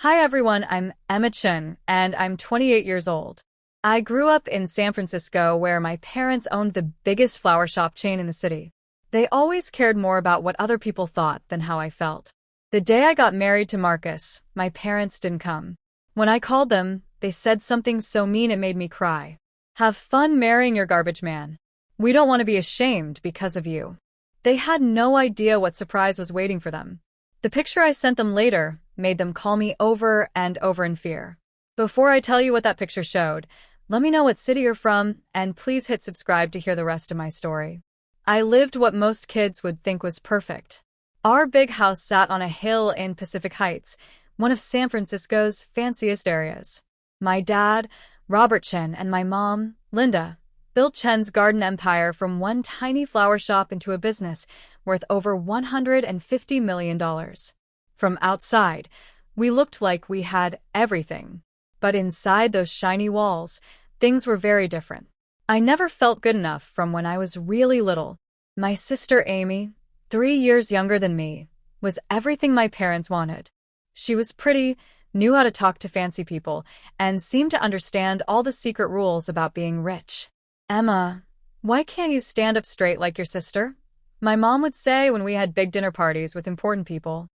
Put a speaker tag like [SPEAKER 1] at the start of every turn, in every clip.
[SPEAKER 1] Hi everyone, I'm Emma Chen, and I'm 28 years old. I grew up in San Francisco where my parents owned the biggest flower shop chain in the city. They always cared more about what other people thought than how I felt. The day I got married to Marcus, my parents didn't come. When I called them, they said something so mean it made me cry. Have fun marrying your garbage man. We don't want to be ashamed because of you. They had no idea what surprise was waiting for them. The picture I sent them later made them call me over and over in fear. Before I tell you what that picture showed, let me know what city you're from, and please hit subscribe to hear the rest of my story. I lived what most kids would think was perfect. Our big house sat on a hill in Pacific Heights, one of San Francisco's fanciest areas. My dad, Robert Chen, and my mom, Linda, built Chen's garden empire from one tiny flower shop into a business worth over $150 million. From outside, we looked like we had everything. But inside those shiny walls, things were very different. I never felt good enough from when I was really little. My sister Amy, 3 years younger than me, was everything my parents wanted. She was pretty, knew how to talk to fancy people, and seemed to understand all the secret rules about being rich. Emma, why can't you stand up straight like your sister? My mom would say when we had big dinner parties with important people.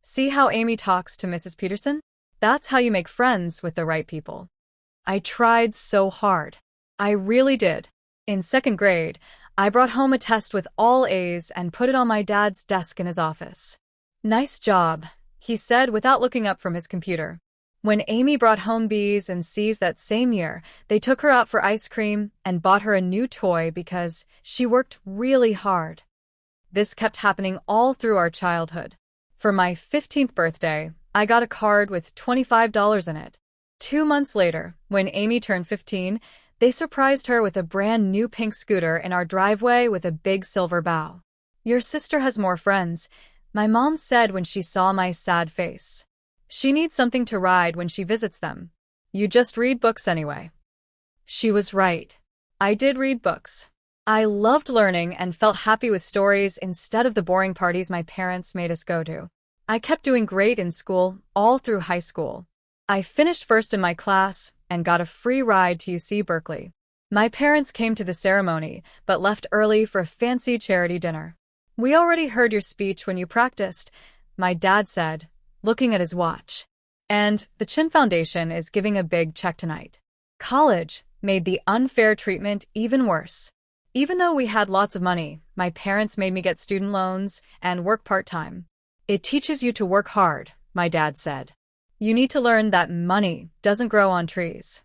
[SPEAKER 1] See how Amy talks to Mrs. Peterson? That's how you make friends with the right people. I tried so hard. I really did. In second grade, I brought home a test with all A's and put it on my dad's desk in his office. Nice job, he said without looking up from his computer. When Amy brought home B's and C's that same year, they took her out for ice cream and bought her a new toy because she worked really hard. This kept happening all through our childhood. For my 15th birthday, I got a card with $25 in it. 2 months later, when Amy turned 15, they surprised her with a brand new pink scooter in our driveway with a big silver bow. Your sister has more friends, my mom said when she saw my sad face. She needs something to ride when she visits them. You just read books anyway. She was right. I did read books. I loved learning and felt happy with stories instead of the boring parties my parents made us go to. I kept doing great in school all through high school. I finished first in my class and got a free ride to UC Berkeley. My parents came to the ceremony but left early for a fancy charity dinner. We already heard your speech when you practiced, my dad said, looking at his watch. And the Chin Foundation is giving a big check tonight. College made the unfair treatment even worse. Even though we had lots of money, my parents made me get student loans and work part-time. It teaches you to work hard, my dad said. You need to learn that money doesn't grow on trees.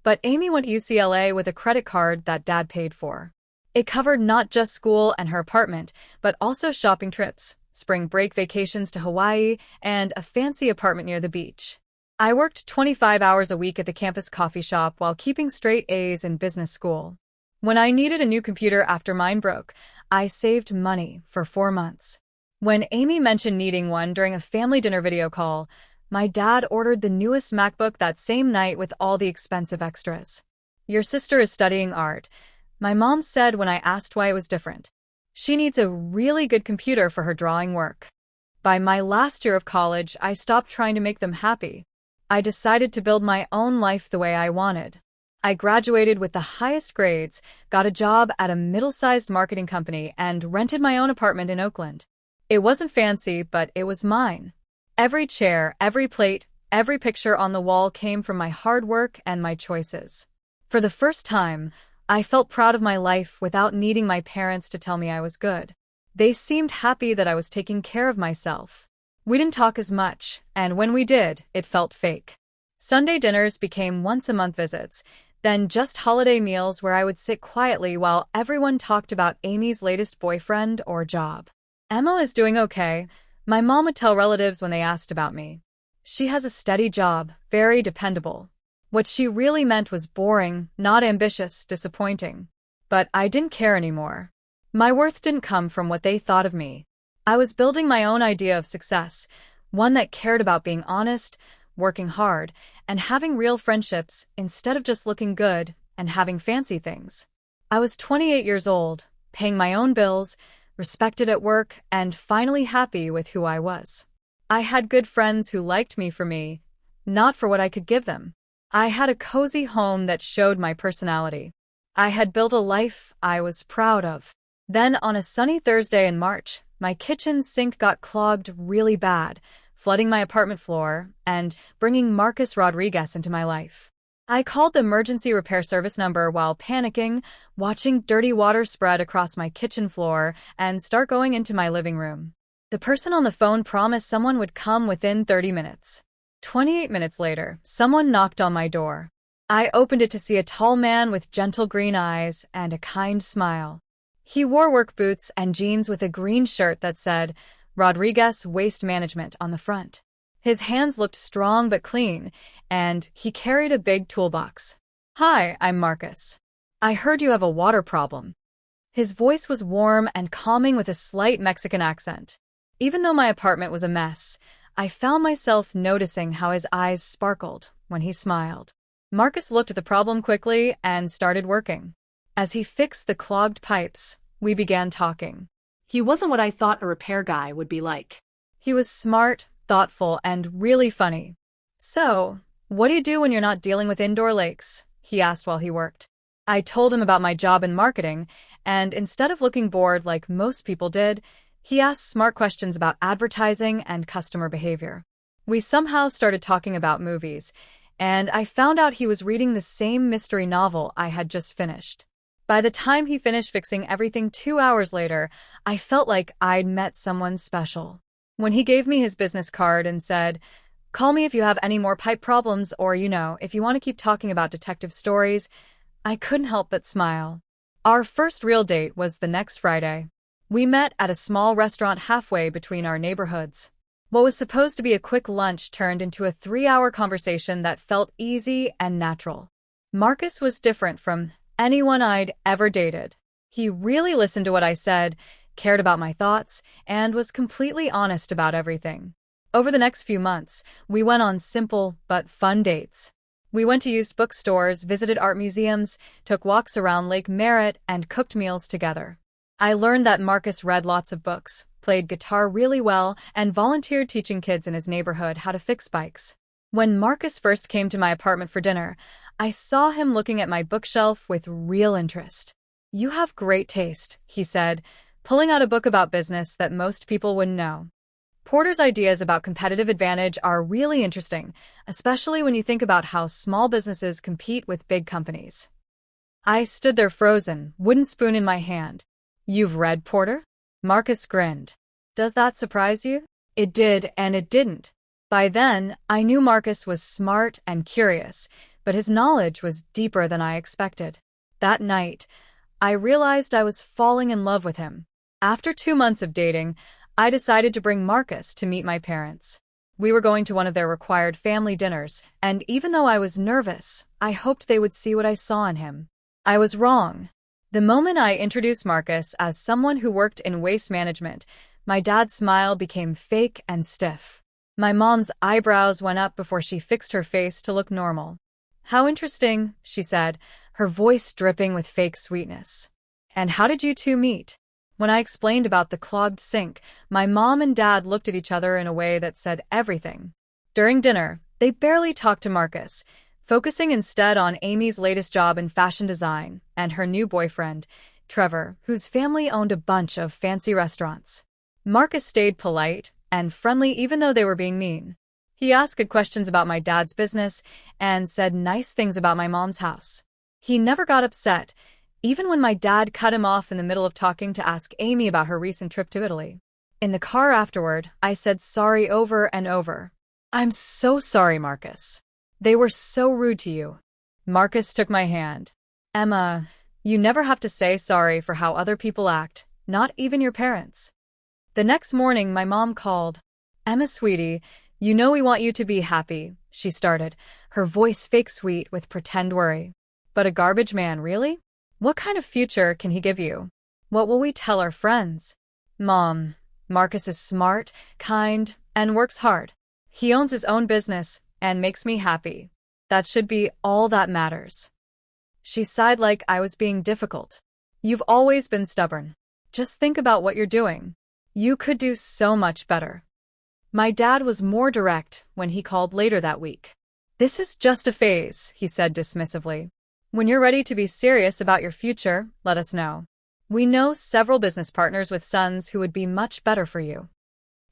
[SPEAKER 1] But Amy went to UCLA with a credit card that dad paid for. It covered not just school and her apartment, but also shopping trips, spring break vacations to Hawaii, and a fancy apartment near the beach. I worked 25 hours a week at the campus coffee shop while keeping straight A's in business school. When I needed a new computer after mine broke, I saved money for 4 months. When Amy mentioned needing one during a family dinner video call, my dad ordered the newest MacBook that same night with all the expensive extras. Your sister is studying art, my mom said when I asked why it was different. She needs a really good computer for her drawing work. By my last year of college, I stopped trying to make them happy. I decided to build my own life the way I wanted. I graduated with the highest grades, got a job at a middle-sized marketing company, and rented my own apartment in Oakland. It wasn't fancy, but it was mine. Every chair, every plate, every picture on the wall came from my hard work and my choices. For the first time, I felt proud of my life without needing my parents to tell me I was good. They seemed happy that I was taking care of myself. We didn't talk as much, and when we did, it felt fake. Sunday dinners became once-a-month visits, then just holiday meals where I would sit quietly while everyone talked about Amy's latest boyfriend or job. Emma is doing okay, my mom would tell relatives when they asked about me. She has a steady job, very dependable. What she really meant was boring, not ambitious, disappointing. But I didn't care anymore. My worth didn't come from what they thought of me. I was building my own idea of success, one that cared about being honest, working hard, and having real friendships instead of just looking good and having fancy things. I was 28 years old, paying my own bills, respected at work, and finally happy with who I was. I had good friends who liked me for me, not for what I could give them. I had a cozy home that showed my personality. I had built a life I was proud of. Then, on a sunny Thursday in March, my kitchen sink got clogged really bad, flooding my apartment floor and bringing Marcus Rodriguez into my life. I called the emergency repair service number while panicking, watching dirty water spread across my kitchen floor and start going into my living room. The person on the phone promised someone would come within 30 minutes. 28 minutes later, someone knocked on my door. I opened it to see a tall man with gentle green eyes and a kind smile. He wore work boots and jeans with a green shirt that said, Rodriguez Waste Management on the front. His hands looked strong but clean, and he carried a big toolbox. Hi, I'm Marcus. I heard you have a water problem. His voice was warm and calming with a slight Mexican accent. Even though my apartment was a mess, I found myself noticing how his eyes sparkled when he smiled. Marcus looked at the problem quickly and started working. As he fixed the clogged pipes, we began talking.
[SPEAKER 2] He wasn't what I thought a repair guy would be like.
[SPEAKER 1] He was smart, thoughtful, and really funny. So, what do you do when you're not dealing with indoor lakes? He asked while he worked. I told him about my job in marketing, and instead of looking bored like most people did, he asked smart questions about advertising and customer behavior. We somehow started talking about movies, and I found out he was reading the same mystery novel I had just finished. By the time he finished fixing everything 2 hours later, I felt like I'd met someone special. When he gave me his business card and said, "Call me if you have any more pipe problems or, if you want to keep talking about detective stories," I couldn't help but smile. Our first real date was the next Friday. We met at a small restaurant halfway between our neighborhoods. What was supposed to be a quick lunch turned into a 3-hour conversation that felt easy and natural. Marcus was different from anyone I'd ever dated. He really listened to what I said, cared about my thoughts, and was completely honest about everything. Over the next few months, we went on simple but fun dates. We went to used bookstores, visited art museums, took walks around Lake Merritt, and cooked meals together. I learned that Marcus read lots of books, played guitar really well, and volunteered teaching kids in his neighborhood how to fix bikes. When Marcus first came to my apartment for dinner, I saw him looking at my bookshelf with real interest. "You have great taste," he said, pulling out a book about business that most people wouldn't know. Porter's ideas about competitive advantage are really interesting, especially when you think about how small businesses compete with big companies. I stood there frozen, wooden spoon in my hand. "You've read Porter?" Marcus grinned. "Does that surprise you?" It did, and it didn't. By then, I knew Marcus was smart and curious, but his knowledge was deeper than I expected. That night, I realized I was falling in love with him. After 2 months of dating, I decided to bring Marcus to meet my parents. We were going to one of their required family dinners, and even though I was nervous, I hoped they would see what I saw in him. I was wrong. The moment I introduced Marcus as someone who worked in waste management, my dad's smile became fake and stiff. My mom's eyebrows went up before she fixed her face to look normal. "How interesting," she said, her voice dripping with fake sweetness. "And how did you two meet?" When I explained about the clogged sink, my mom and dad looked at each other in a way that said everything. During dinner, they barely talked to Marcus, focusing instead on Amy's latest job in fashion design and her new boyfriend, Trevor, whose family owned a bunch of fancy restaurants. Marcus stayed polite and friendly even though they were being mean. He asked good questions about my dad's business and said nice things about my mom's house. He never got upset, even when my dad cut him off in the middle of talking to ask Amy about her recent trip to Italy. In the car afterward, I said sorry over and over. "I'm so sorry, Marcus. They were so rude to you." Marcus took my hand. "Emma, you never have to say sorry for how other people act, not even your parents." The next morning, my mom called. "Emma, sweetie, you know we want you to be happy," she started, her voice fake sweet with pretend worry. "But a garbage man, really? What kind of future can he give you? What will we tell our friends?" "Mom, Marcus is smart, kind, and works hard. He owns his own business and makes me happy. That should be all that matters." She sighed like I was being difficult. "You've always been stubborn. Just think about what you're doing. You could do so much better." My dad was more direct when he called later that week. "This is just a phase," he said dismissively. "When you're ready to be serious about your future, let us know. We know several business partners with sons who would be much better for you."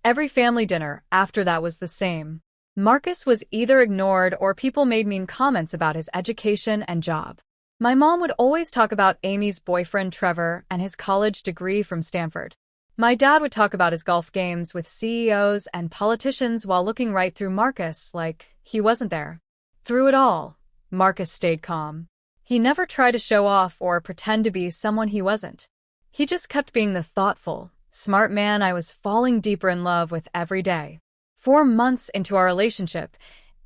[SPEAKER 1] Every family dinner after that was the same. Marcus was either ignored or people made mean comments about his education and job. My mom would always talk about Amy's boyfriend Trevor and his college degree from Stanford. My dad would talk about his golf games with CEOs and politicians while looking right through Marcus like he wasn't there. Through it all, Marcus stayed calm. He never tried to show off or pretend to be someone he wasn't. He just kept being the thoughtful, smart man I was falling deeper in love with every day. 4 months into our relationship,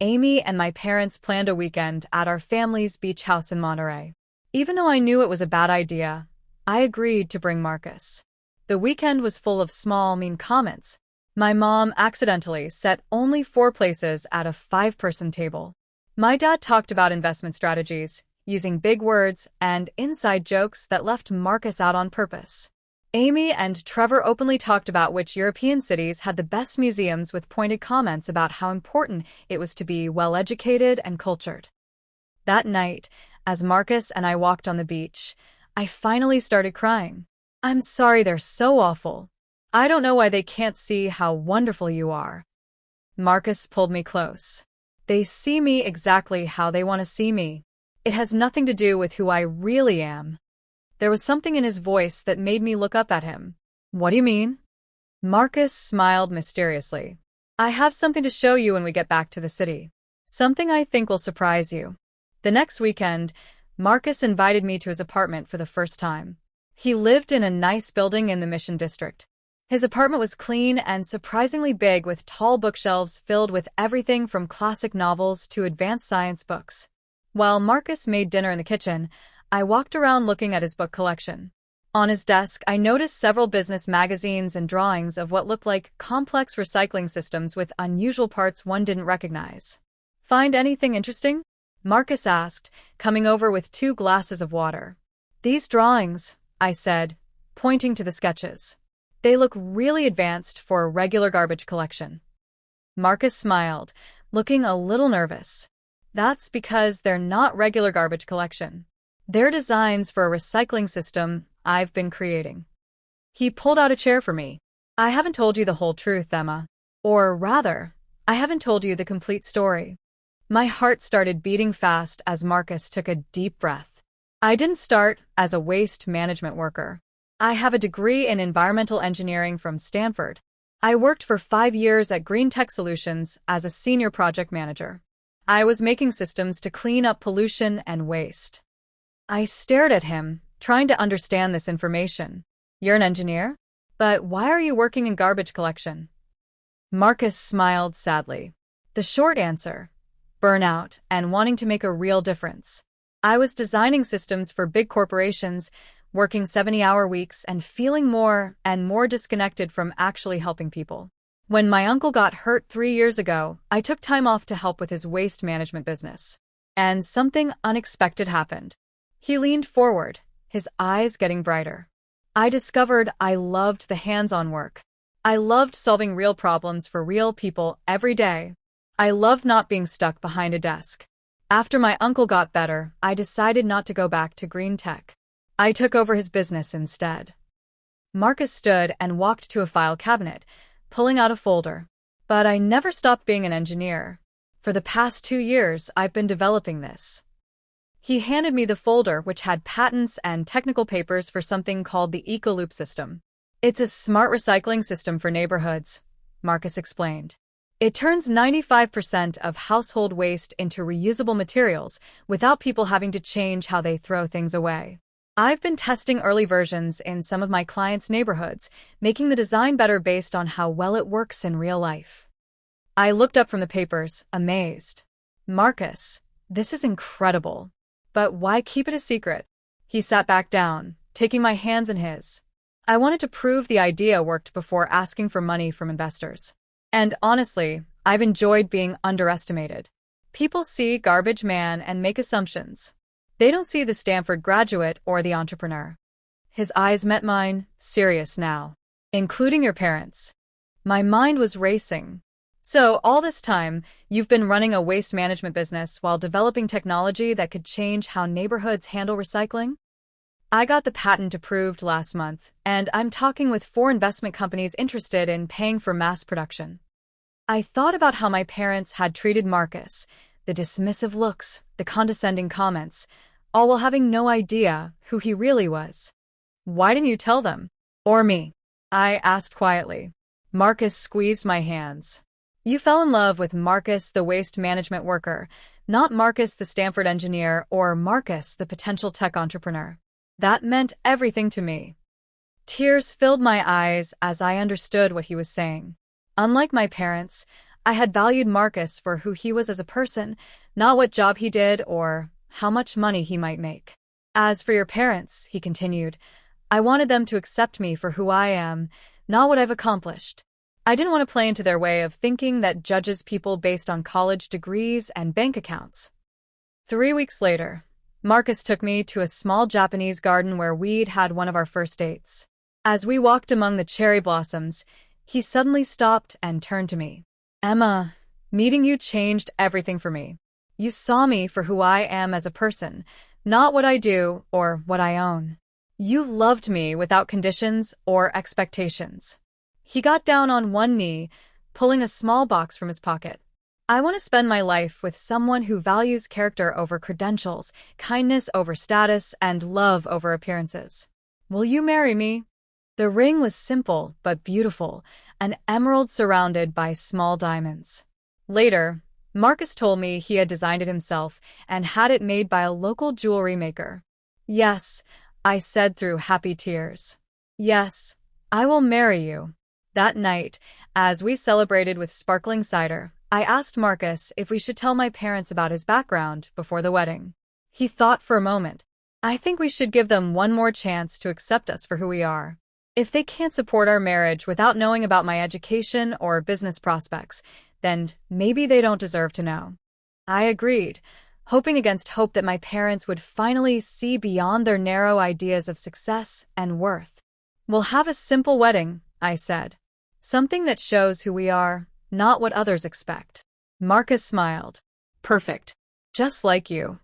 [SPEAKER 1] Amy and my parents planned a weekend at our family's beach house in Monterey. Even though I knew it was a bad idea, I agreed to bring Marcus. The weekend was full of small, mean comments. My mom accidentally set only 4 places at a 5-person table. My dad talked about investment strategies, using big words and inside jokes that left Marcus out on purpose. Amy and Trevor openly talked about which European cities had the best museums with pointed comments about how important it was to be well-educated and cultured. That night, as Marcus and I walked on the beach, I finally started crying. "I'm sorry they're so awful. I don't know why they can't see how wonderful you are." Marcus pulled me close. "They see me exactly how they want to see me. It has nothing to do with who I really am." There was something in his voice that made me look up at him. "What do you mean?" Marcus smiled mysteriously. "I have something to show you when we get back to the city. Something I think will surprise you." The next weekend, Marcus invited me to his apartment for the first time. He lived in a nice building in the Mission District. His apartment was clean and surprisingly big with tall bookshelves filled with everything from classic novels to advanced science books. While Marcus made dinner in the kitchen, I walked around looking at his book collection. On his desk, I noticed several business magazines and drawings of what looked like complex recycling systems with unusual parts one didn't recognize. "Find anything interesting?" Marcus asked, coming over with 2 glasses of water. "These drawings," I said, pointing to the sketches. "They look really advanced for a regular garbage collection." Marcus smiled, looking a little nervous. "That's because they're not regular garbage collection. They're designs for a recycling system I've been creating." He pulled out a chair for me. "I haven't told you the whole truth, Emma. Or rather, I haven't told you the complete story." My heart started beating fast as Marcus took a deep breath. "I didn't start as a waste management worker. I have a degree in environmental engineering from Stanford. I worked for 5 years at Green Tech Solutions as a senior project manager. I was making systems to clean up pollution and waste." I stared at him, trying to understand this information. "You're an engineer? But why are you working in garbage collection?" Marcus smiled sadly. "The short answer: burnout and wanting to make a real difference. I was designing systems for big corporations, working 70-hour weeks and feeling more and more disconnected from actually helping people. When my uncle got hurt 3 years ago, I took time off to help with his waste management business. And something unexpected happened." He leaned forward, his eyes getting brighter. "I discovered I loved the hands-on work. I loved solving real problems for real people every day. I loved not being stuck behind a desk. After my uncle got better, I decided not to go back to Green Tech. I took over his business instead." Marcus stood and walked to a file cabinet, pulling out a folder. "But I never stopped being an engineer. For the past 2 years, I've been developing this." He handed me the folder, which had patents and technical papers for something called the Eco-Loop system. "It's a smart recycling system for neighborhoods," Marcus explained. "It turns 95% of household waste into reusable materials without people having to change how they throw things away. I've been testing early versions in some of my clients' neighborhoods, making the design better based on how well it works in real life." I looked up from the papers, amazed. "Marcus, this is incredible. But why keep it a secret?" He sat back down, taking my hands in his. "I wanted to prove the idea worked before asking for money from investors. And honestly, I've enjoyed being underestimated. People see garbage man and make assumptions. They don't see the Stanford graduate or the entrepreneur." His eyes met mine, serious now. "Including your parents." My mind was racing. So, all this time, you've been running a waste management business while developing technology that could change how neighborhoods handle recycling? I got the patent approved last month, and I'm talking with 4 investment companies interested in paying for mass production. I thought about how my parents had treated Marcus, the dismissive looks, the condescending comments, all while having no idea who he really was. Why didn't you tell them? Or me? I asked quietly. Marcus squeezed my hands. You fell in love with Marcus, the waste management worker, not Marcus, the Stanford engineer, or Marcus, the potential tech entrepreneur. That meant everything to me. Tears filled my eyes as I understood what he was saying. Unlike my parents, I had valued Marcus for who he was as a person, not what job he did or how much money he might make. As for your parents, he continued, I wanted them to accept me for who I am, not what I've accomplished. I didn't want to play into their way of thinking that judges people based on college degrees and bank accounts. 3 weeks later, Marcus took me to a small Japanese garden where we'd had one of our first dates. As we walked among the cherry blossoms, he suddenly stopped and turned to me. Emma, meeting you changed everything for me. You saw me for who I am as a person, not what I do or what I own. You loved me without conditions or expectations. He got down on one knee, pulling a small box from his pocket. I want to spend my life with someone who values character over credentials, kindness over status, and love over appearances. Will you marry me? The ring was simple but beautiful, an emerald surrounded by small diamonds. Later, Marcus told me he had designed it himself and had it made by a local jewelry maker. Yes, I said through happy tears. Yes, I will marry you. That night, as we celebrated with sparkling cider, I asked Marcus if we should tell my parents about his background before the wedding. He thought for a moment. I think we should give them one more chance to accept us for who we are. If they can't support our marriage without knowing about my education or business prospects, then maybe they don't deserve to know. I agreed, hoping against hope that my parents would finally see beyond their narrow ideas of success and worth. We'll have a simple wedding, I said. Something that shows who we are, not what others expect. Marcus smiled. Perfect. Just like you.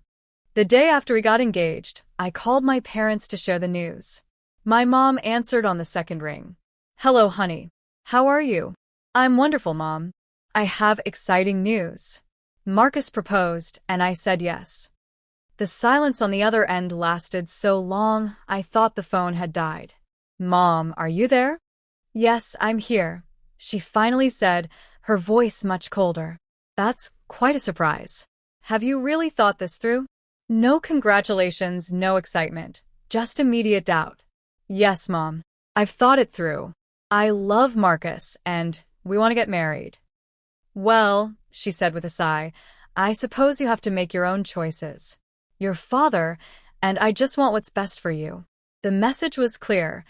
[SPEAKER 1] The day after we got engaged, I called my parents to share the news. My mom answered on the second ring. Hello, honey. How are you? I'm wonderful, Mom. I have exciting news. Marcus proposed, and I said yes. The silence on the other end lasted so long, I thought the phone had died. Mom, are you there? Yes, I'm here, she finally said, her voice much colder. That's quite a surprise. Have you really thought this through? No congratulations, no excitement, just immediate doubt. Yes, Mom. I've thought it through. I love Marcus, and we want to get married. Well, she said with a sigh, I suppose you have to make your own choices. Your father, and I just want what's best for you. The message was clear.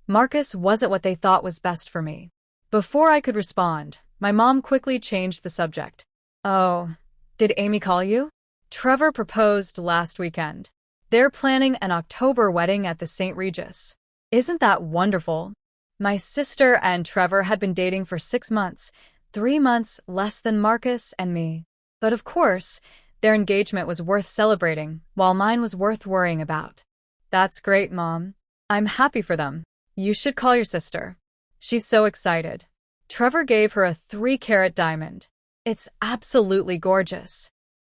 [SPEAKER 1] Marcus wasn't what they thought was best for me. Before I could respond, my mom quickly changed the subject. Oh, did Amy call you? Trevor proposed last weekend. They're planning an October wedding at the St. Regis. Isn't that wonderful? My sister and Trevor had been dating for 6 months, 3 months less than Marcus and me. But of course, their engagement was worth celebrating, while mine was worth worrying about. That's great, Mom. I'm happy for them. You should call your sister. She's so excited. Trevor gave her a 3-carat diamond. It's absolutely gorgeous.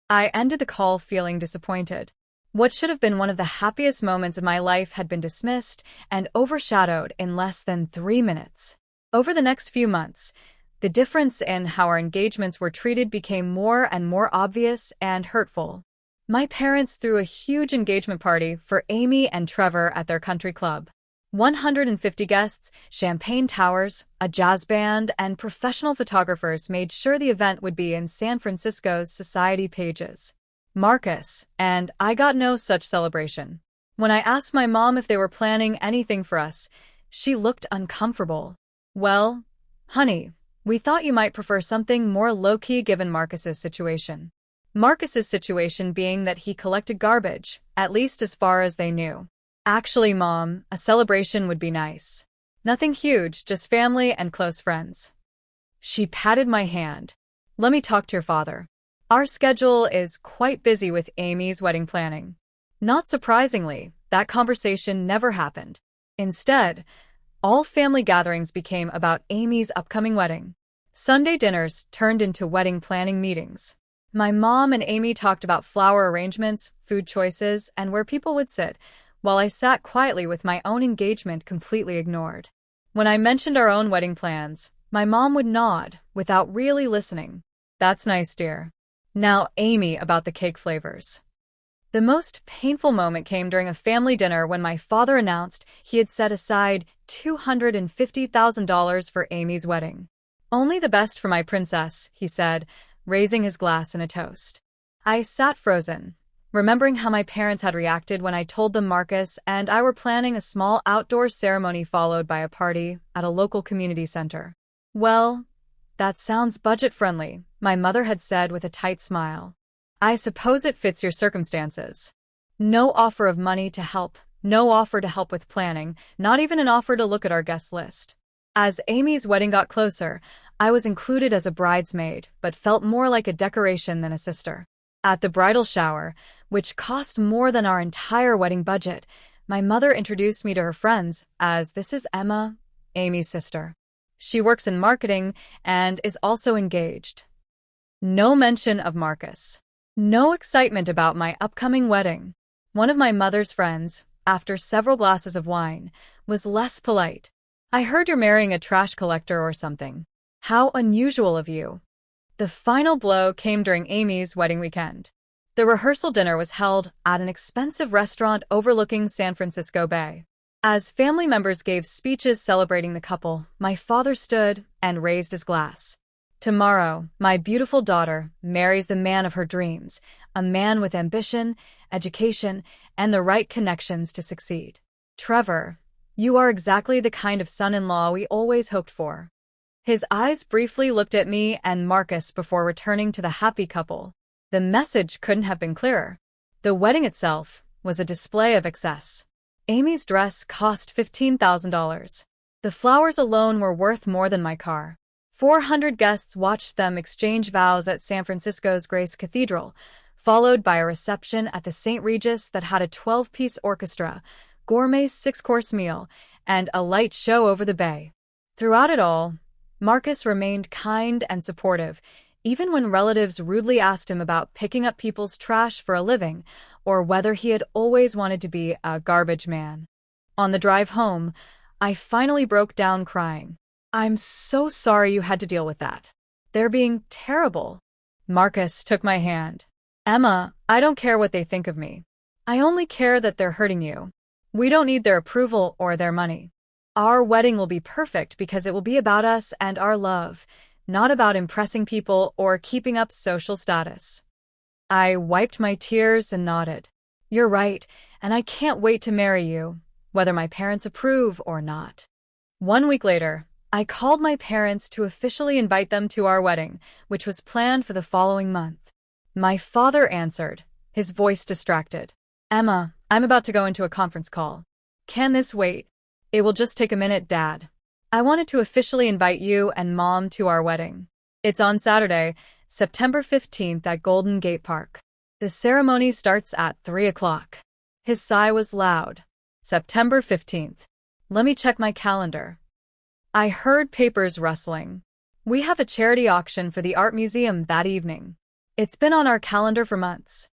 [SPEAKER 1] I ended the call feeling disappointed. What should have been one of the happiest moments of my life had been dismissed and overshadowed in less than 3 minutes. Over the next few months, the difference in how our engagements were treated became more and more obvious and hurtful. My parents threw a huge engagement party for Amy and Trevor at their country club. 150 guests, champagne towers, a jazz band, and professional photographers made sure the event would be in San Francisco's society pages. Marcus and I got no such celebration. When I asked my mom if they were planning anything for us, she looked uncomfortable. Well, honey, we thought you might prefer something more low-key given Marcus's situation. Marcus's situation being that he collected garbage, at least as far as they knew. Actually, Mom, a celebration would be nice. Nothing huge, just family and close friends. She patted my hand. Let me talk to your father. Our schedule is quite busy with Amy's wedding planning. Not surprisingly, that conversation never happened. Instead, all family gatherings became about Amy's upcoming wedding. Sunday dinners turned into wedding planning meetings. My mom and Amy talked about flower arrangements, food choices, and where people would sit, while I sat quietly with my own engagement completely ignored. When I mentioned our own wedding plans, my mom would nod, without really listening. That's nice, dear. Now, Amy, about the cake flavors. The most painful moment came during a family dinner when my father announced he had set aside $250,000 for Amy's wedding. Only the best for my princess, he said, raising his glass in a toast. I sat frozen, remembering how my parents had reacted when I told them Marcus and I were planning a small outdoor ceremony followed by a party at a local community center. Well, that sounds budget-friendly, my mother had said with a tight smile. I suppose it fits your circumstances. No offer of money to help, no offer to help with planning, not even an offer to look at our guest list. As Amy's wedding got closer, I was included as a bridesmaid, but felt more like a decoration than a sister. At the bridal shower, which cost more than our entire wedding budget, my mother introduced me to her friends as this is Emma, Amy's sister. She works in marketing and is also engaged. No mention of Marcus. No excitement about my upcoming wedding. One of my mother's friends, after several glasses of wine, was less polite. I heard you're marrying a trash collector or something. How unusual of you. The final blow came during Amy's wedding weekend. The rehearsal dinner was held at an expensive restaurant overlooking San Francisco Bay. As family members gave speeches celebrating the couple, my father stood and raised his glass. Tomorrow, my beautiful daughter marries the man of her dreams, a man with ambition, education, and the right connections to succeed. Trevor, you are exactly the kind of son-in-law we always hoped for. His eyes briefly looked at me and Marcus before returning to the happy couple. The message couldn't have been clearer. The wedding itself was a display of excess. Amy's dress cost $15,000. The flowers alone were worth more than my car. 400 guests watched them exchange vows at San Francisco's Grace Cathedral, followed by a reception at the St. Regis that had a 12-piece orchestra, gourmet 6-course meal, and a light show over the bay. Throughout it all, Marcus remained kind and supportive, even when relatives rudely asked him about picking up people's trash for a living or whether he had always wanted to be a garbage man. On the drive home, I finally broke down crying. I'm so sorry you had to deal with that. They're being terrible. Marcus took my hand. Emma, I don't care what they think of me. I only care that they're hurting you. We don't need their approval or their money. Our wedding will be perfect because it will be about us and our love, not about impressing people or keeping up social status. I wiped my tears and nodded. You're right, and I can't wait to marry you, whether my parents approve or not. 1 week later, I called my parents to officially invite them to our wedding, which was planned for the following month. My father answered, his voice distracted. Emma, I'm about to go into a conference call. Can this wait? It will just take a minute, Dad. I wanted to officially invite you and Mom to our wedding. It's on Saturday, September 15th at Golden Gate Park. The ceremony starts at 3 o'clock. His sigh was loud. September 15th. Let me check my calendar. I heard papers rustling. We have a charity auction for the art museum that evening. It's been on our calendar for months.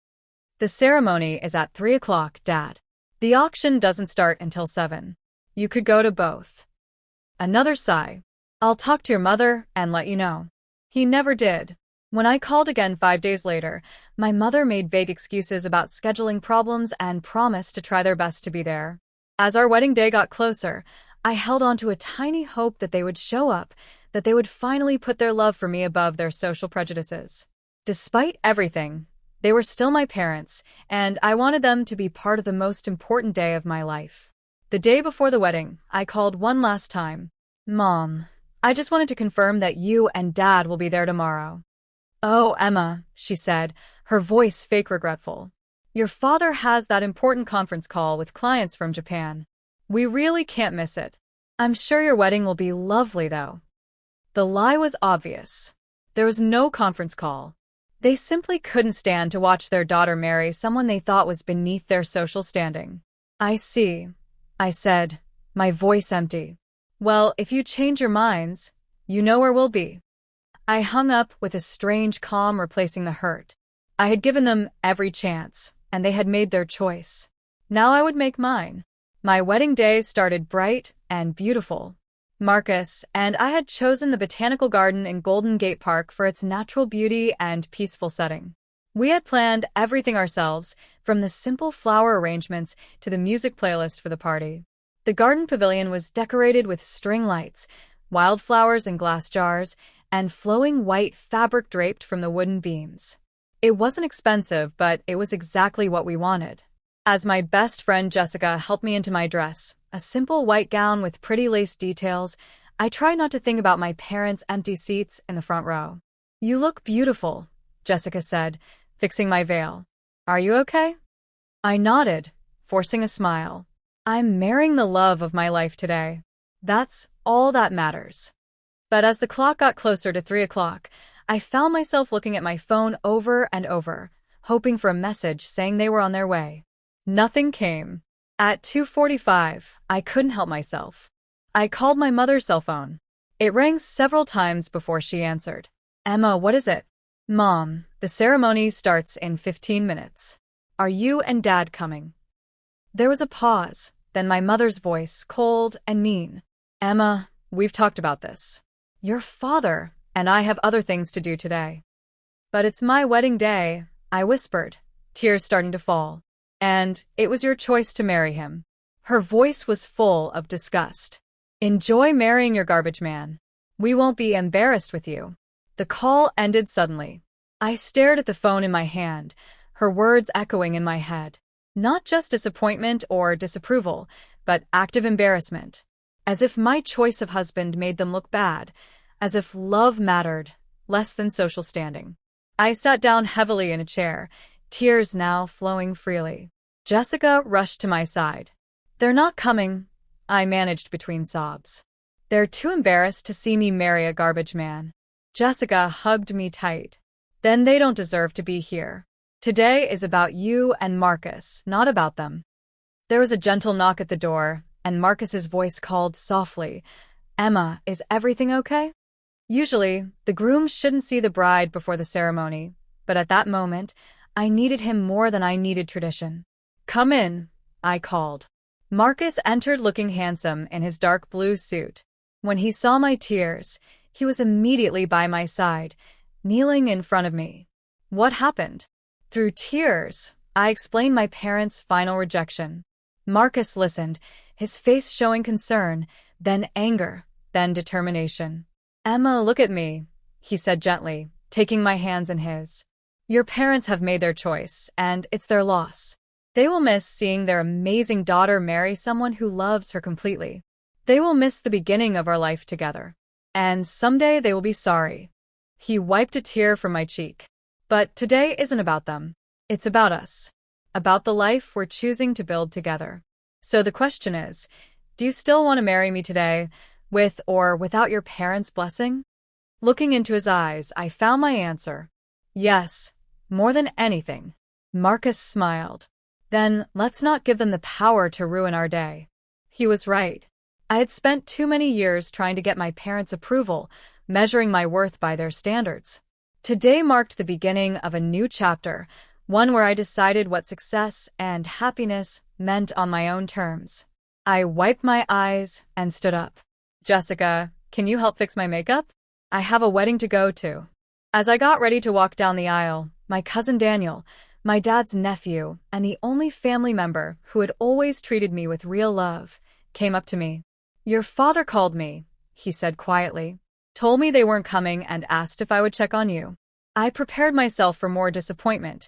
[SPEAKER 1] The ceremony is at 3 o'clock, Dad. The auction doesn't start until 7. You could go to both. Another sigh. I'll talk to your mother and let you know. He never did. When I called again 5 days later, my mother made vague excuses about scheduling problems and promised to try their best to be there. As our wedding day got closer, I held on to a tiny hope that they would show up, that they would finally put their love for me above their social prejudices. Despite everything, they were still my parents, and I wanted them to be part of the most important day of my life. The day before the wedding, I called one last time. Mom, I just wanted to confirm that you and Dad will be there tomorrow. Oh, Emma, she said, her voice fake regretful. Your father has that important conference call with clients from Japan. We really can't miss it. I'm sure your wedding will be lovely, though. The lie was obvious. There was no conference call. They simply couldn't stand to watch their daughter marry someone they thought was beneath their social standing. I see, I said, my voice empty. Well, if you change your minds, you know where we'll be. I hung up with a strange calm replacing the hurt. I had given them every chance, and they had made their choice. Now I would make mine. My wedding day started bright and beautiful. Marcus and I had chosen the botanical garden in Golden Gate Park for its natural beauty and peaceful setting. We had planned everything ourselves, from the simple flower arrangements to the music playlist for the party. The garden pavilion was decorated with string lights, wildflowers in glass jars, and flowing white fabric draped from the wooden beams. It wasn't expensive, but it was exactly what we wanted. As my best friend Jessica helped me into my dress, a simple white gown with pretty lace details, I tried not to think about my parents' empty seats in the front row. "You look beautiful," Jessica said, fixing my veil. "Are you okay?" I nodded, forcing a smile. I'm marrying the love of my life today. That's all that matters. But as the clock got closer to 3 o'clock, I found myself looking at my phone over and over, hoping for a message saying they were on their way. Nothing came. At 2:45, I couldn't help myself. I called my mother's cell phone. It rang several times before she answered. "Emma, what is it?" "Mom, the ceremony starts in 15 minutes. Are you and Dad coming?" There was a pause, then my mother's voice, cold and mean. "Emma, we've talked about this. Your father and I have other things to do today." "But it's my wedding day," I whispered, tears starting to fall. "And it was your choice to marry him." Her voice was full of disgust. "Enjoy marrying your garbage man. We won't be embarrassed with you." The call ended suddenly. I stared at the phone in my hand, her words echoing in my head. Not just disappointment or disapproval, but active embarrassment. As if my choice of husband made them look bad, as if love mattered less than social standing. I sat down heavily in a chair, tears now flowing freely. Jessica rushed to my side. "They're not coming," I managed between sobs. "They're too embarrassed to see me marry a garbage man." Jessica hugged me tight. "Then they don't deserve to be here. Today is about you and Marcus, not about them." There was a gentle knock at the door, and Marcus's voice called softly, "Emma, is everything okay?" Usually, the groom shouldn't see the bride before the ceremony, but at that moment, I needed him more than I needed tradition. "Come in," I called. Marcus entered looking handsome in his dark blue suit. When he saw my tears, he was immediately by my side, kneeling in front of me. "What happened?" Through tears, I explained my parents' final rejection. Marcus listened, his face showing concern, then anger, then determination. "Emma, look at me," he said gently, taking my hands in his. "Your parents have made their choice, and it's their loss. They will miss seeing their amazing daughter marry someone who loves her completely. They will miss the beginning of our life together. And someday they will be sorry." He wiped a tear from my cheek. "But today isn't about them. It's about us. About the life we're choosing to build together. So the question is, do you still want to marry me today, with or without your parents' blessing?" Looking into his eyes, I found my answer. "Yes, more than anything." Marcus smiled. "Then let's not give them the power to ruin our day." He was right. I had spent too many years trying to get my parents' approval, measuring my worth by their standards. Today marked the beginning of a new chapter, one where I decided what success and happiness meant on my own terms. I wiped my eyes and stood up. "Jessica, can you help fix my makeup? I have a wedding to go to." As I got ready to walk down the aisle, my cousin Daniel, my dad's nephew, and the only family member who had always treated me with real love, came up to me. "Your father called me," he said quietly. "Told me they weren't coming and asked if I would check on you." I prepared myself for more disappointment,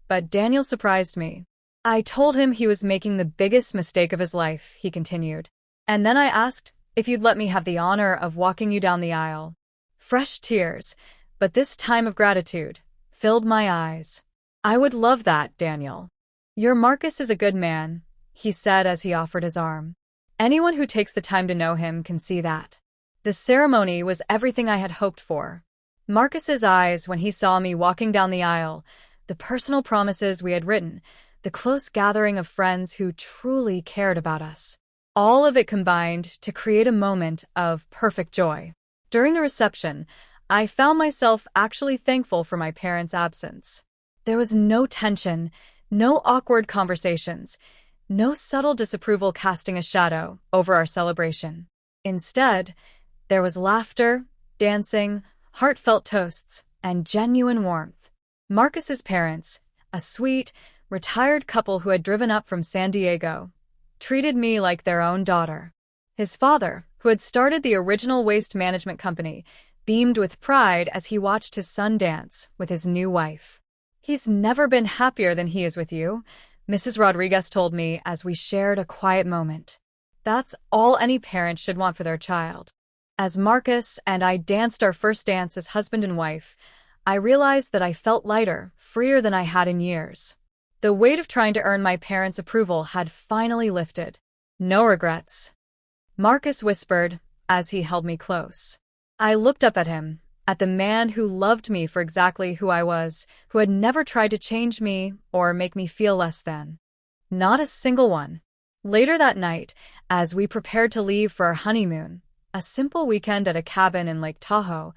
[SPEAKER 1] but Daniel surprised me. "I told him he was making the biggest mistake of his life," he continued. "And then I asked if you'd let me have the honor of walking you down the aisle." Fresh tears, but this time of gratitude, filled my eyes. "I would love that, Daniel. Your Marcus is a good man," he said as he offered his arm. "Anyone who takes the time to know him can see that." The ceremony was everything I had hoped for. Marcus's eyes when he saw me walking down the aisle, the personal promises we had written, the close gathering of friends who truly cared about us. All of it combined to create a moment of perfect joy. During the reception, I found myself actually thankful for my parents' absence. There was no tension, no awkward conversations, no subtle disapproval casting a shadow over our celebration. Instead, there was laughter, dancing, heartfelt toasts, and genuine warmth. Marcus's parents, a sweet, retired couple who had driven up from San Diego, treated me like their own daughter. His father, who had started the original waste management company, beamed with pride as he watched his son dance with his new wife. "He's never been happier than he is with you," Mrs. Rodriguez told me as we shared a quiet moment. That's all any parent should want for their child. As Marcus and I danced our first dance as husband and wife, I realized that I felt lighter, freer than I had in years. The weight of trying to earn my parents' approval had finally lifted. No regrets. Marcus whispered as he held me close. I looked up at him, at the man who loved me for exactly who I was, who had never tried to change me or make me feel less than. Not a single one. Later that night, as we prepared to leave for our honeymoon, a simple weekend at a cabin in Lake Tahoe,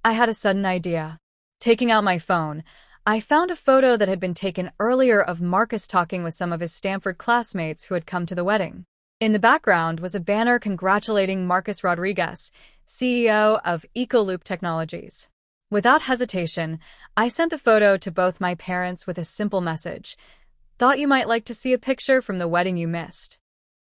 [SPEAKER 1] I had a sudden idea. Taking out my phone, I found a photo that had been taken earlier of Marcus talking with some of his Stanford classmates who had come to the wedding. In the background was a banner congratulating Marcus Rodriguez, CEO of Ecoloop Technologies. Without hesitation, I sent the photo to both my parents with a simple message. "Thought you might like to see a picture from the wedding you missed."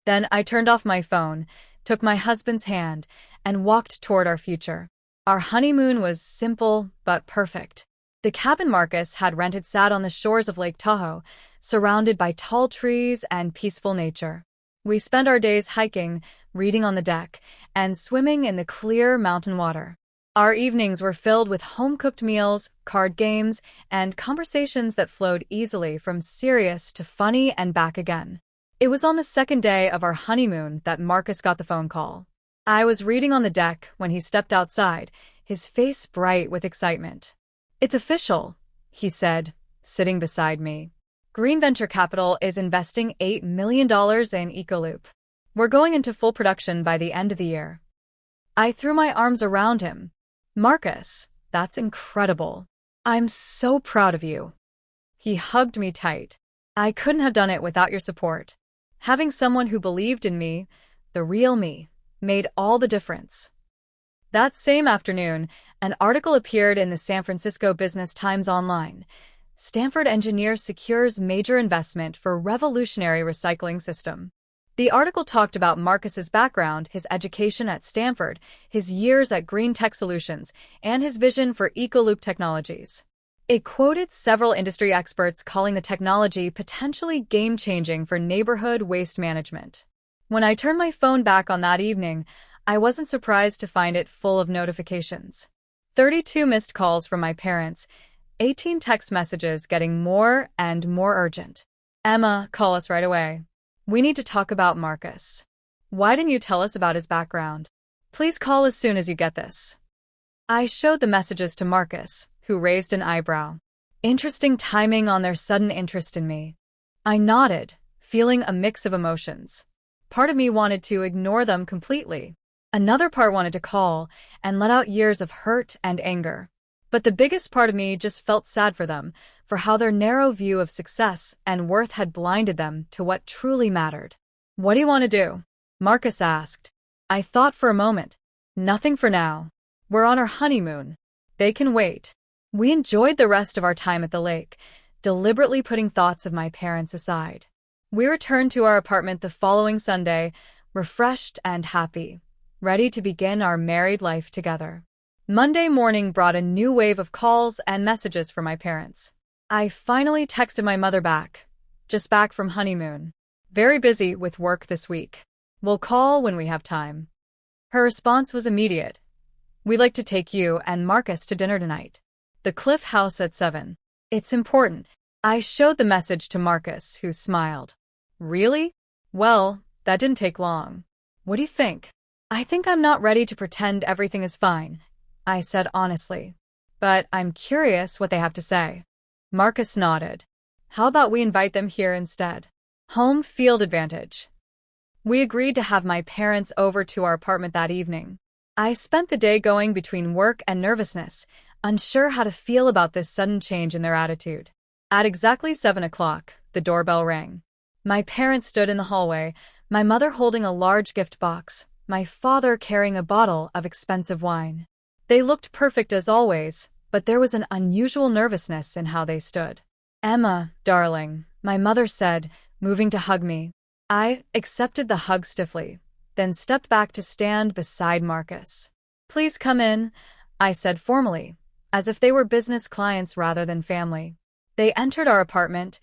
[SPEAKER 1] Then I turned off my phone, took my husband's hand, and walked toward our future. Our honeymoon was simple but perfect. The cabin Marcus had rented sat on the shores of Lake Tahoe, surrounded by tall trees and peaceful nature. We spent our days hiking, reading on the deck, and swimming in the clear mountain water. Our evenings were filled with home-cooked meals, card games, and conversations that flowed easily from serious to funny and back again. It was on the second day of our honeymoon that Marcus got the phone call. I was reading on the deck when he stepped outside, his face bright with excitement. "It's official," he said, sitting beside me. "Green Venture Capital is investing $8 million in Ecoloop. We're going into full production by the end of the year." I threw my arms around him. "Marcus, that's incredible. I'm so proud of you." He hugged me tight. "I couldn't have done it without your support. Having someone who believed in me, the real me, made all the difference." That same afternoon, an article appeared in the San Francisco Business Times Online. Stanford engineer secures major investment for revolutionary recycling system. The article talked about Marcus's background, his education at Stanford, his years at Green Tech Solutions, and his vision for Ecoloop Technologies. It quoted several industry experts calling the technology potentially game-changing for neighborhood waste management. When I turned my phone back on that evening, I wasn't surprised to find it full of notifications. 32 missed calls from my parents, 18 text messages getting more and more urgent. "Emma, call us right away. We need to talk about Marcus. Why didn't you tell us about his background? Please call as soon as you get this." I showed the messages to Marcus, who raised an eyebrow. Interesting timing on their sudden interest in me. I nodded, feeling a mix of emotions. Part of me wanted to ignore them completely. Another part wanted to call and let out years of hurt and anger. But the biggest part of me just felt sad for them, for how their narrow view of success and worth had blinded them to what truly mattered. "What do you want to do?" Marcus asked. I thought for a moment. "Nothing for now. We're on our honeymoon. They can wait." We enjoyed the rest of our time at the lake, deliberately putting thoughts of my parents aside. We returned to our apartment the following Sunday, refreshed and happy, ready to begin our married life together. Monday morning brought a new wave of calls and messages from my parents. I finally texted my mother back. "Just back from honeymoon. Very busy with work this week. We'll call when we have time." Her response was immediate. "We'd like to take you and Marcus to dinner tonight. The Cliff House at 7. It's important." I showed the message to Marcus, who smiled. "Really? Well, that didn't take long. What do you think?" I think I'm not ready to pretend everything is fine, I said honestly. But I'm curious what they have to say. Marcus nodded. How about we invite them here instead? Home field advantage. We agreed to have my parents over to our apartment that evening. I spent the day going between work and nervousness, unsure how to feel about this sudden change in their attitude. At exactly 7 o'clock, the doorbell rang. My parents stood in the hallway, my mother holding a large gift box, my father carrying a bottle of expensive wine. They looked perfect as always, but there was an unusual nervousness in how they stood. Emma, darling, my mother said, moving to hug me. I accepted the hug stiffly, then stepped back to stand beside Marcus. Please come in, I said formally, as if they were business clients rather than family. They entered our apartment,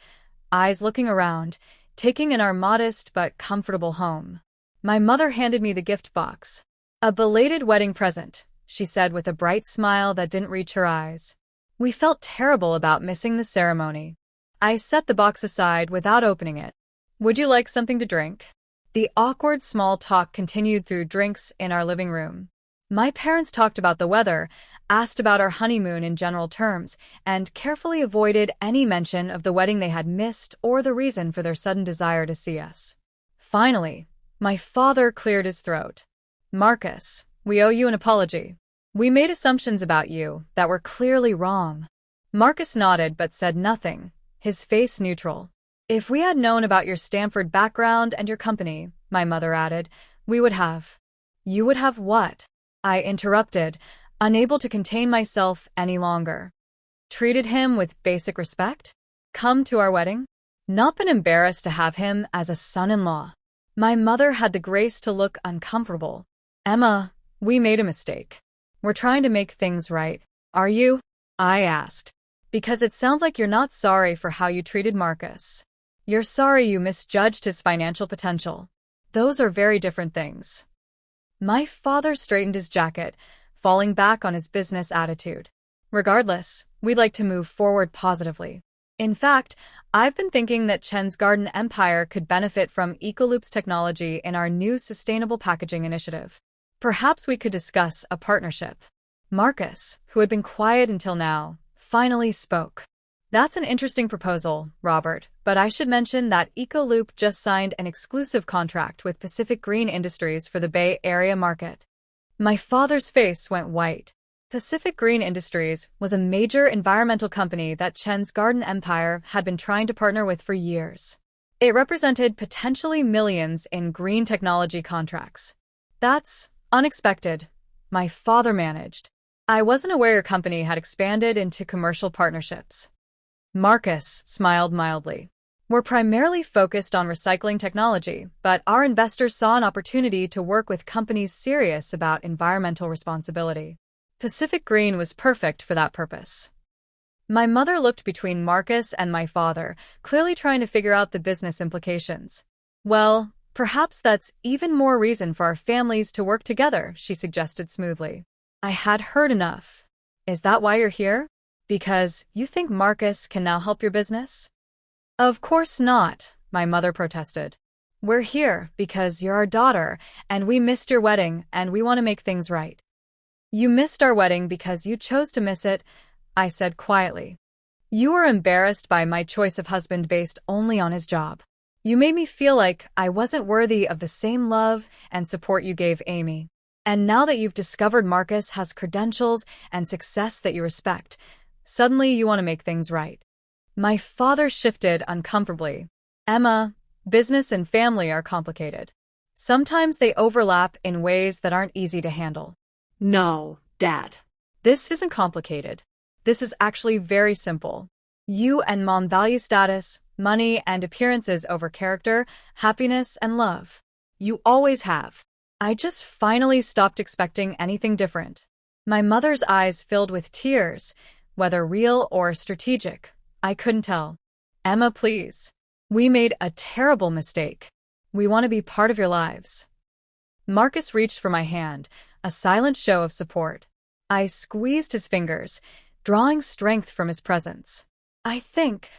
[SPEAKER 1] eyes looking around, taking in our modest but comfortable home. My mother handed me the gift box. A belated wedding present, she said with a bright smile that didn't reach her eyes. We felt terrible about missing the ceremony. I set the box aside without opening it. Would you like something to drink? The awkward small talk continued through drinks in our living room. My parents talked about the weather, asked about our honeymoon in general terms, and carefully avoided any mention of the wedding they had missed or the reason for their sudden desire to see us. Finally, my father cleared his throat. Marcus, we owe you an apology. We made assumptions about you that were clearly wrong. Marcus nodded but said nothing, his face neutral. If we had known about your Stanford background and your company, my mother added, we would have. You would have what? I interrupted, unable to contain myself any longer. Treated him with basic respect? Come to our wedding? Not been embarrassed to have him as a son-in-law. My mother had the grace to look uncomfortable. Emma, we made a mistake. We're trying to make things right. Are you? I asked. Because it sounds like you're not sorry for how you treated Marcus. You're sorry you misjudged his financial potential. Those are very different things. My father straightened his jacket, falling back on his business attitude. Regardless, we'd like to move forward positively. In fact, I've been thinking that Chen's Garden Empire could benefit from Ecoloop's technology in our new sustainable packaging initiative. Perhaps we could discuss a partnership. Marcus, who had been quiet until now, finally spoke. That's an interesting proposal, Robert, but I should mention that Ecoloop just signed an exclusive contract with Pacific Green Industries for the Bay Area market. My father's face went white. Pacific Green Industries was a major environmental company that Chen's Garden Empire had been trying to partner with for years. It represented potentially millions in green technology contracts. That's unexpected, my father managed. I wasn't aware your company had expanded into commercial partnerships. Marcus smiled mildly. We're primarily focused on recycling technology, but our investors saw an opportunity to work with companies serious about environmental responsibility. Pacific Green was perfect for that purpose. My mother looked between Marcus and my father, clearly trying to figure out the business implications. Well, perhaps that's even more reason for our families to work together, she suggested smoothly. I had heard enough. Is that why you're here? Because you think Marcus can now help your business? Of course not, my mother protested. We're here because you're our daughter, and we missed your wedding, and we want to make things right. You missed our wedding because you chose to miss it, I said quietly. You were embarrassed by my choice of husband based only on his job. You made me feel like I wasn't worthy of the same love and support you gave Amy. And now that you've discovered Marcus has credentials and success that you respect, suddenly you want to make things right. My father shifted uncomfortably. Emma, business and family are complicated. Sometimes they overlap in ways that aren't easy to handle.
[SPEAKER 2] No, Dad.
[SPEAKER 1] This isn't complicated. This is actually very simple. You and Mom value status, money, and appearances over character, happiness, and love. You always have. I just finally stopped expecting anything different. My mother's eyes filled with tears, whether real or strategic. I couldn't tell. Emma, please. We made a terrible mistake. We want to be part of your lives. Marcus reached for my hand, a silent show of support. I squeezed his fingers, drawing strength from his presence. I think,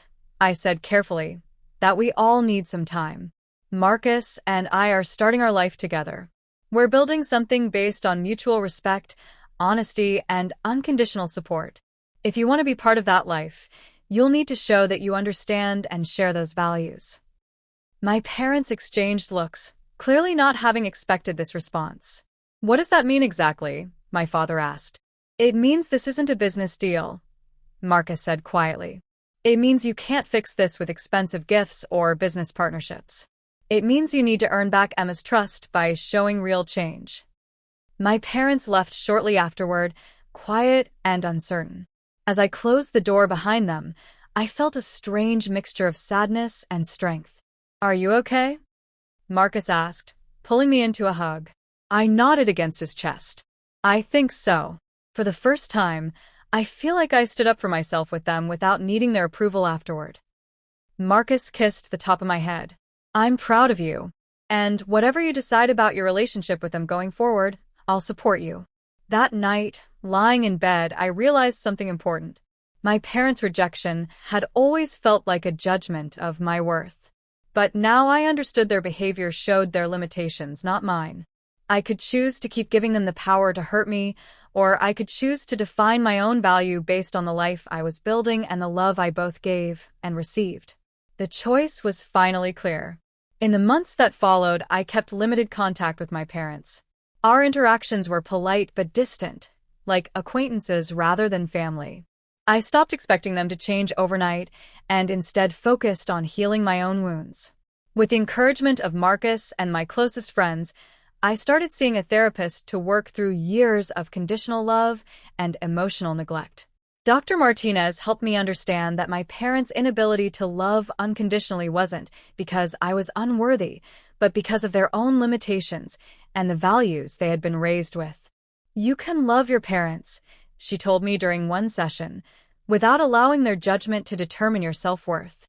[SPEAKER 1] I said carefully, that we all need some time. Marcus and I are starting our life together. We're building something based on mutual respect, honesty, and unconditional support. If you want to be part of that life, you'll need to show that you understand and share those values." My parents exchanged looks, clearly not having expected this response. "What does that mean exactly?" my father asked. "It means this isn't a business deal," Marcus said quietly. "It means you can't fix this with expensive gifts or business partnerships. It means you need to earn back Emma's trust by showing real change." My parents left shortly afterward, quiet and uncertain. As I closed the door behind them, I felt a strange mixture of sadness and strength. "Are you okay?" Marcus asked, pulling me into a hug. I nodded against his chest. "I think so." For the first time, I feel like I stood up for myself with them without needing their approval afterward. Marcus kissed the top of my head. "I'm proud of you. And whatever you decide about your relationship with them going forward, I'll support you." That night, lying in bed, I realized something important. My parents' rejection had always felt like a judgment of my worth. But now I understood their behavior showed their limitations, not mine. I could choose to keep giving them the power to hurt me, or I could choose to define my own value based on the life I was building and the love I both gave and received. The choice was finally clear. In the months that followed, I kept limited contact with my parents. Our interactions were polite but distant, like acquaintances rather than family. I stopped expecting them to change overnight and instead focused on healing my own wounds. With the encouragement of Marcus and my closest friends, I started seeing a therapist to work through years of conditional love and emotional neglect. Dr. Martinez helped me understand that my parents' inability to love unconditionally wasn't because I was unworthy, but because of their own limitations and the values they had been raised with. "You can love your parents," she told me during one session, "without allowing their judgment to determine your self-worth."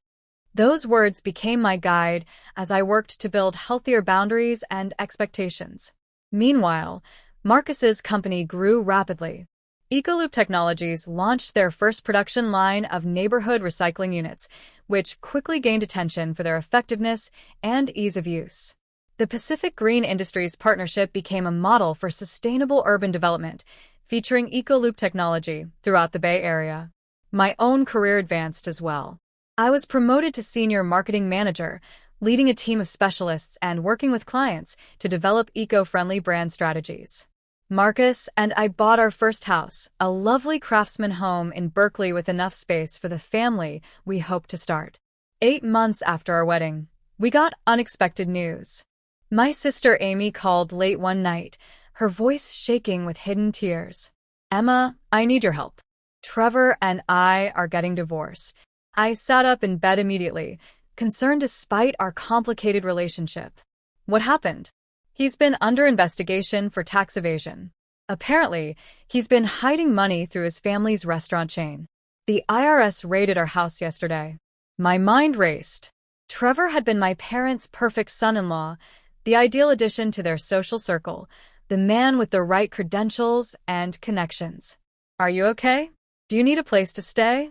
[SPEAKER 1] Those words became my guide as I worked to build healthier boundaries and expectations. Meanwhile, Marcus's company grew rapidly. Ecoloop Technologies launched their first production line of neighborhood recycling units, which quickly gained attention for their effectiveness and ease of use. The Pacific Green Industries partnership became a model for sustainable urban development, featuring Ecoloop technology throughout the Bay Area. My own career advanced as well. I was promoted to senior marketing manager, leading a team of specialists and working with clients to develop eco-friendly brand strategies. Marcus and I bought our first house, a lovely craftsman home in Berkeley with enough space for the family we hoped to start. 8 months after our wedding, we got unexpected news. My sister Amy called late one night, her voice shaking with hidden tears. "Emma, I need your help. Trevor and I are getting divorced." I sat up in bed immediately, concerned despite our complicated relationship. "What happened?" "He's been under investigation for tax evasion. Apparently, he's been hiding money through his family's restaurant chain. The IRS raided our house yesterday." My mind raced. Trevor had been my parents' perfect son-in-law, the ideal addition to their social circle, the man with the right credentials and connections. "Are you okay? Do you need a place to stay?"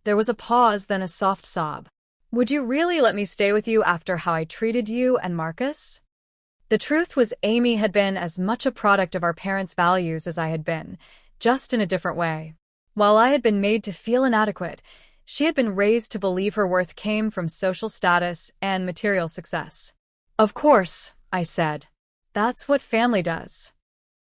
[SPEAKER 1] There was a pause, then a soft sob. "Would you really let me stay with you after how I treated you and Marcus?" The truth was Amy had been as much a product of our parents' values as I had been, just in a different way. While I had been made to feel inadequate, she had been raised to believe her worth came from social status and material success. "Of course," I said. "That's what family does."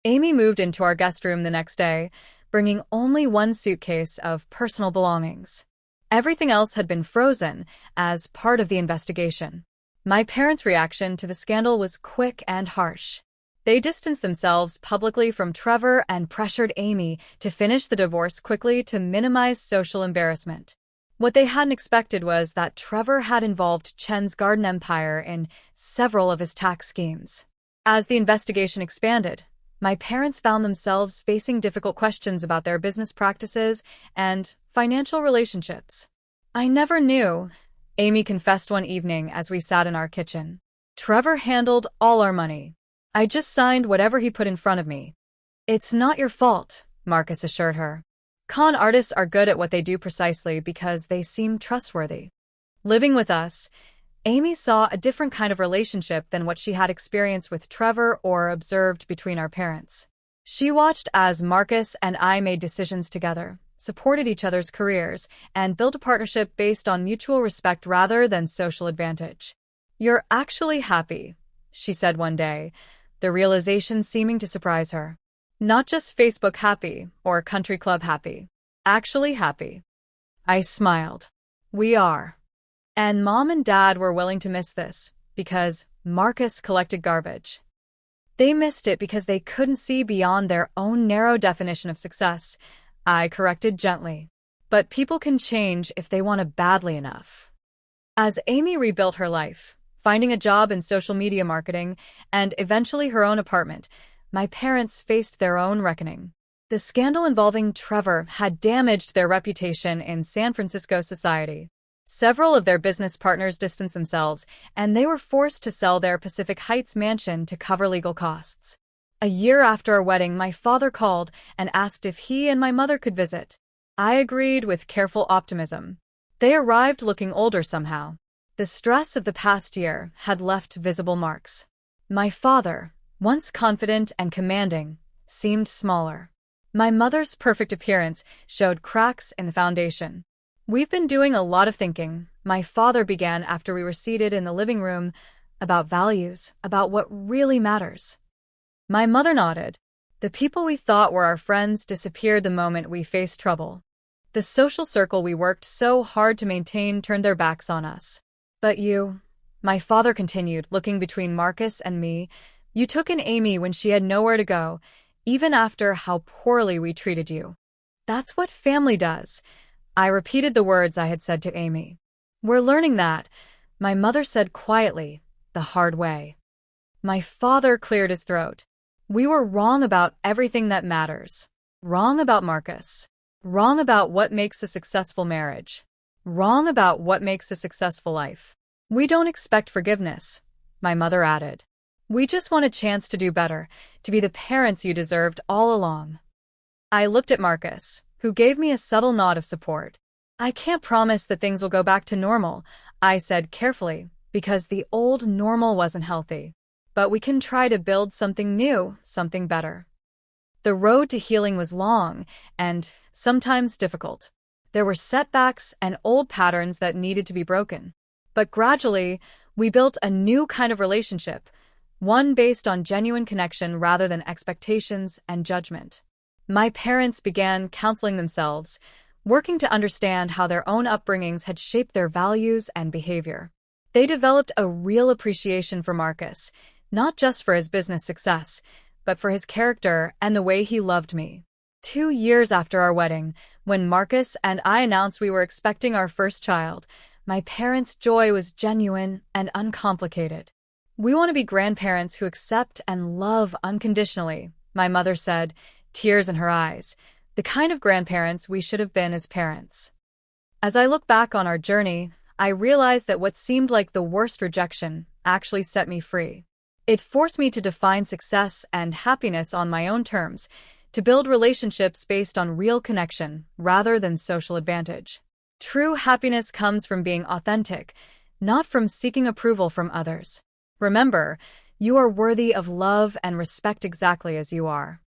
[SPEAKER 1] Amy moved into our guest room the next day, bringing only one suitcase of personal belongings. Everything else had been frozen as part of the investigation. My parents' reaction to the scandal was quick and harsh. They distanced themselves publicly from Trevor and pressured Amy to finish the divorce quickly to minimize social embarrassment. What they hadn't expected was that Trevor had involved Chen's garden empire in several of his tax schemes. As the investigation expanded, my parents found themselves facing difficult questions about their business practices and financial relationships. "I never knew," Amy confessed one evening as we sat in our kitchen. "Trevor handled all our money. I just signed whatever he put in front of me." "It's not your fault," Marcus assured her. "Con artists are good at what they do precisely because they seem trustworthy." Living with us, Amy saw a different kind of relationship than what she had experienced with Trevor or observed between our parents. She watched as Marcus and I made decisions together, supported each other's careers, and built a partnership based on mutual respect rather than social advantage. "You're actually happy," she said one day, the realization seeming to surprise her. "Not just Facebook happy or country club happy. Actually happy." I smiled. "We are." And Mom and Dad were willing to miss this, because Marcus collected garbage. They missed it because they couldn't see beyond their own narrow definition of success, I corrected gently. But people can change if they want it badly enough. As Amy rebuilt her life, finding a job in social media marketing, and eventually her own apartment, my parents faced their own reckoning. The scandal involving Trevor had damaged their reputation in San Francisco society. Several of their business partners distanced themselves, and they were forced to sell their Pacific Heights mansion to cover legal costs. A year after our wedding, my father called and asked if he and my mother could visit. I agreed with careful optimism. They arrived looking older somehow. The stress of the past year had left visible marks. My father, once confident and commanding, seemed smaller. My mother's perfect appearance showed cracks in the foundation. "We've been doing a lot of thinking," my father began after we were seated in the living room, "about values, about what really matters." My mother nodded. "The people we thought were our friends disappeared the moment we faced trouble. The social circle we worked so hard to maintain turned their backs on us. But you," my father continued, looking between Marcus and me, "you took in Amy when she had nowhere to go, even after how poorly we treated you. That's what family does." I repeated the words I had said to Amy. "We're learning that," my mother said quietly, "the hard way." My father cleared his throat. "We were wrong about everything that matters. Wrong about Marcus. Wrong about what makes a successful marriage. Wrong about what makes a successful life. We don't expect forgiveness," my mother added. "We just want a chance to do better, to be the parents you deserved all along." I looked at Marcus, who gave me a subtle nod of support. "I can't promise that things will go back to normal," I said carefully, because the old normal wasn't healthy. "But we can try to build something new, something better." The road to healing was long and sometimes difficult. There were setbacks and old patterns that needed to be broken. But gradually, we built a new kind of relationship, one based on genuine connection rather than expectations and judgment. My parents began counseling themselves, working to understand how their own upbringings had shaped their values and behavior. They developed a real appreciation for Marcus, not just for his business success, but for his character and the way he loved me. 2 years after our wedding, when Marcus and I announced we were expecting our first child, my parents' joy was genuine and uncomplicated. "We want to be grandparents who accept and love unconditionally," my mother said, tears in her eyes, "the kind of grandparents we should have been as parents." As I look back on our journey, I realized that what seemed like the worst rejection actually set me free. It forced me to define success and happiness on my own terms, to build relationships based on real connection rather than social advantage. True happiness comes from being authentic, not from seeking approval from others. Remember, you are worthy of love and respect exactly as you are.